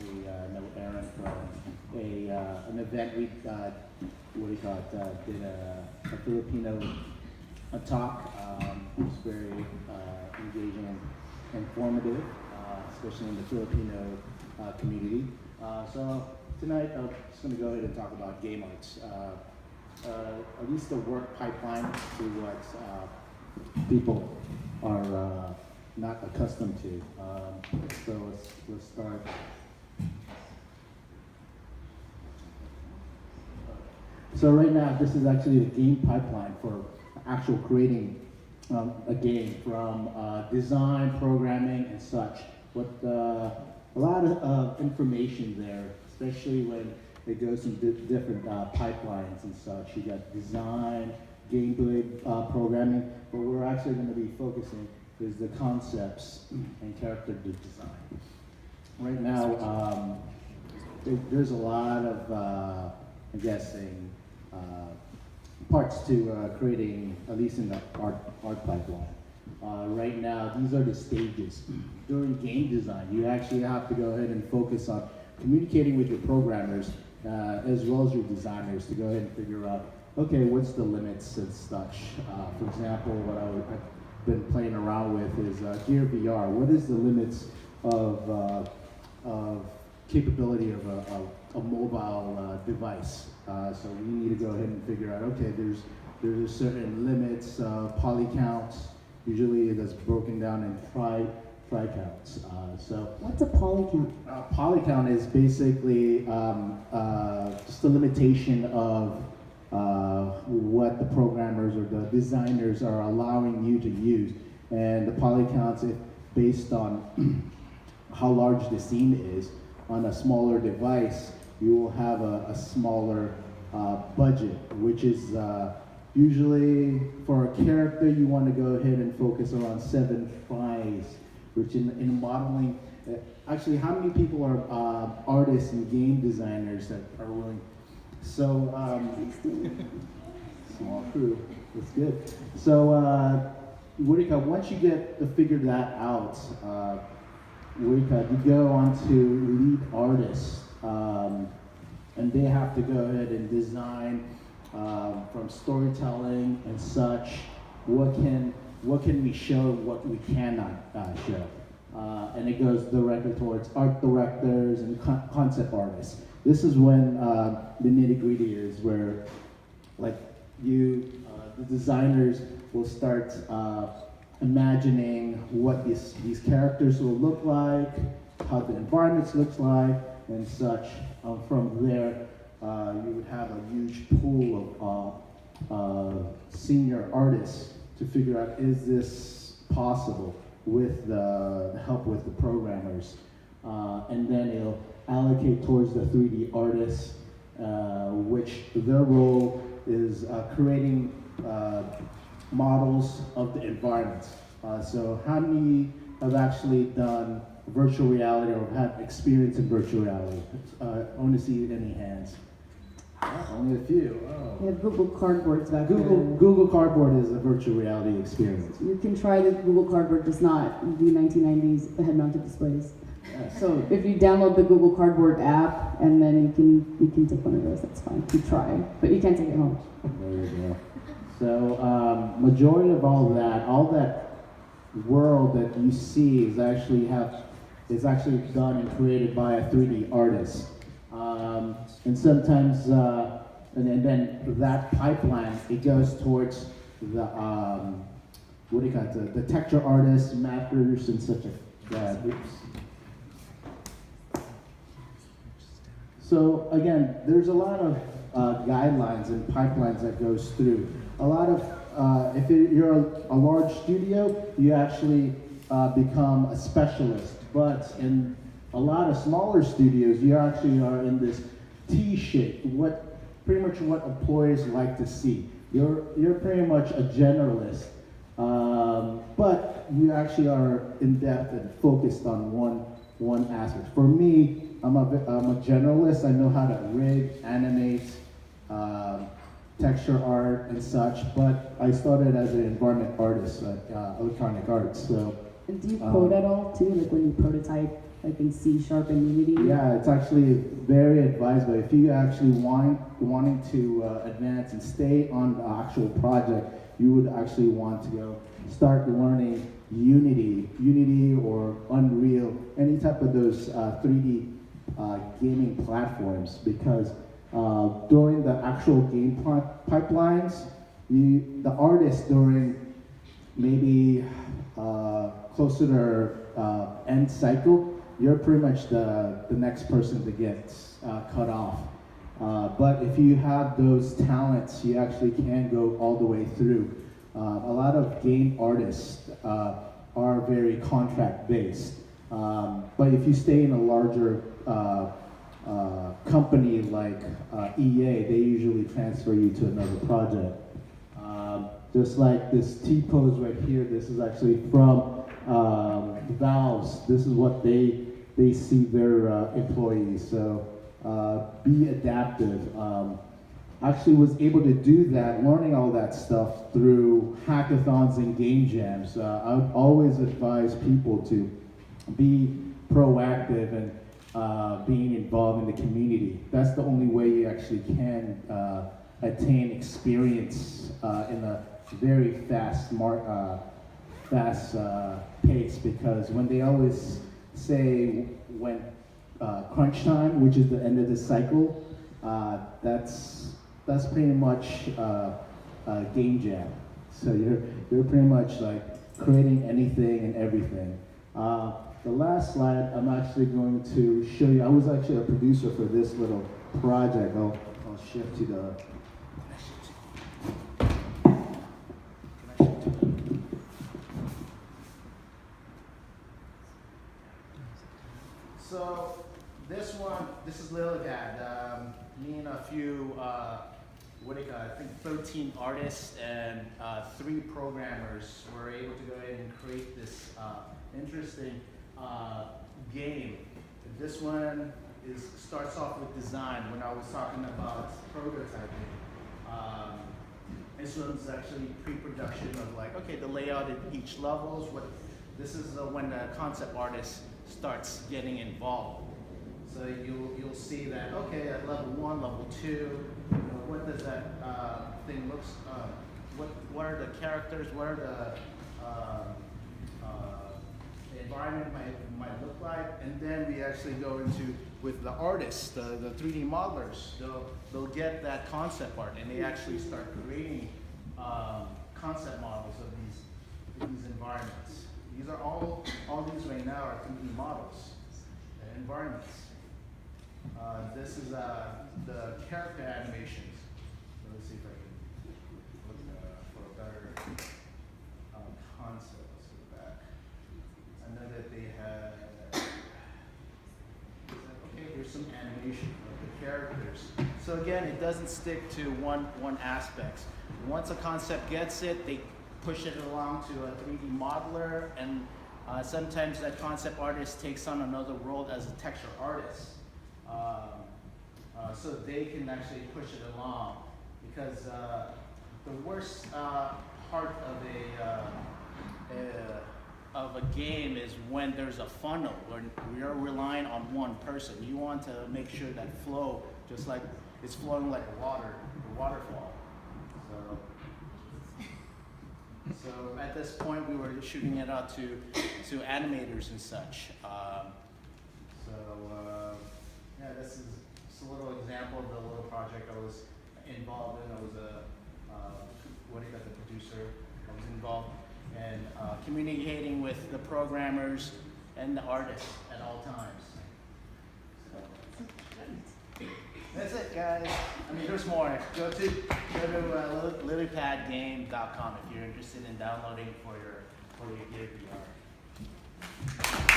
actually know Aaron from an event we did a Filipino talk. It was very engaging and informative, especially in the Filipino community. So tonight I'm just going to go ahead and talk about game arts. At least the work pipeline to what people are not accustomed to. So let's start. So right now, this is actually the game pipeline for actual creating a game from design, programming, and such. With a lot of information there, especially when it goes into different pipelines and such. You got design, gameplay, programming, but we're actually going to be focusing is the concepts and character design. Right now, there's a lot of, I'm guessing, parts to creating, at least in the art pipeline. Right now, these are the stages. During game design, you actually have to go ahead and focus on communicating with your programmers as well as your designers to go ahead and figure out, okay, what's the limits and such. For example, what I've been playing around with is Gear VR. What is the limits of capability of a mobile device? So we need to go ahead and figure out, okay, there's a certain limits, poly counts. Usually that's broken down in tri counts. So what's a poly count? Poly count is basically just a limitation of what the programmers or the designers are allowing you to use. And the poly counts is based on how large the scene is. On a smaller device, you will have a smaller budget, which is usually for a character you want to go ahead and focus around 7 tries, which in modeling, actually how many people are artists and game designers that are willing? So, small crew, that's good. So, once you figure that out, you go on to lead artists, and they have to go ahead and design from storytelling and such. What can we show? What we cannot show? And it goes directly towards art directors and concept artists. This is when the nitty-gritty is where, like, the designers will start imagining what these characters will look like, how the environments looks like, and such. From there, you would have a huge pool of senior artists to figure out, is this possible with the help with the programmers? And then it'll allocate towards the 3D artists, which their role is creating models of the environment. So how many have actually done virtual reality or have experience in virtual reality? I want to see any hands. Only a few. Oh. We have Google Cardboards back there. Google Cardboard is a virtual reality experience. You can try the Google Cardboard, does not do 1990s head-mounted displays. Yeah. So if you download the Google Cardboard app and then you can take one of those, that's fine. You try, but you can't take it home. There you go. So majority of all that world that you see is actually done and created by a 3D artist. And sometimes, and then that pipeline, it goes towards the the texture artists, mappers, and such groups. So again, there's a lot of guidelines and pipelines that goes through. A lot of, if you're a large studio, you actually become a specialist. But in a lot of smaller studios, you actually are in this T-shape, pretty much what employers like to see. You're pretty much a generalist, but you actually are in depth and focused on one aspect. For me, I'm a generalist. I know how to rig, animate, texture art, and such. But I started as an environment artist at Electronic Arts. So. And do you code at all too? Like when you prototype like in C# and Unity? Yeah, it's actually very advisable. If you actually wanting to advance and stay on the actual project, you would actually want to go start learning Unity or Unreal, any type of those 3D gaming platforms, because during the actual game pipelines, the artist during maybe closer to their end cycle, you're pretty much the next person to get cut off. But if you have those talents, you actually can go all the way through. A lot of game artists are very contract based. But if you stay in a larger company like EA, they usually transfer you to another project. Just like this T-pose right here, this is actually from Valve's. This is what they see their employees. So be adaptive. Actually was able to do that, learning all that stuff through hackathons and game jams. I would always advise people to be proactive and being involved in the community. That's the only way you actually can attain experience in a very fast pace, because when they always say when crunch time, which is the end of the cycle, that's pretty much a game jam. So you're pretty much like creating anything and everything. The last slide, I'm actually going to show you. I was actually a producer for this little project. I'll shift to the. So this one, this is Lilidad. Me and a few, I think 13 artists and 3 programmers were able to go ahead and create this interesting game. This one starts off with design. When I was talking about prototyping, this one's actually pre-production of like, okay, the layout at each levels. This is when the concept artist starts getting involved. So you'll see that, okay, at level 1, level 2, what does that thing looks? What are the characters? What are the environment might look like? And then we actually go into with the artists, the 3D modelers. They'll get that concept art, and they actually start creating concept models of these environments. These are all these right now are 3D models and environments. This is the character animations. Let me see if I can look for a better concept. Let's go back. I know that they had. Okay, here's some animation of the characters. So again, it doesn't stick to one aspect. Once a concept gets it, they push it along to a 3D modeler, and sometimes that concept artist takes on another role as a texture artist. So they can actually push it along, because the worst part of a game is when there's a funnel, when you're relying on one person. You want to make sure that flow, just like it's flowing like a waterfall. So at this point, we were shooting it out to animators and such. Yeah, this is just a little example of the little project I was involved in. I was the producer. I was involved in communicating with the programmers and the artists at all times. So, that's it, guys. I mean, there's more. Go to lilypadgame.com if you're interested in downloading for your Gear VR.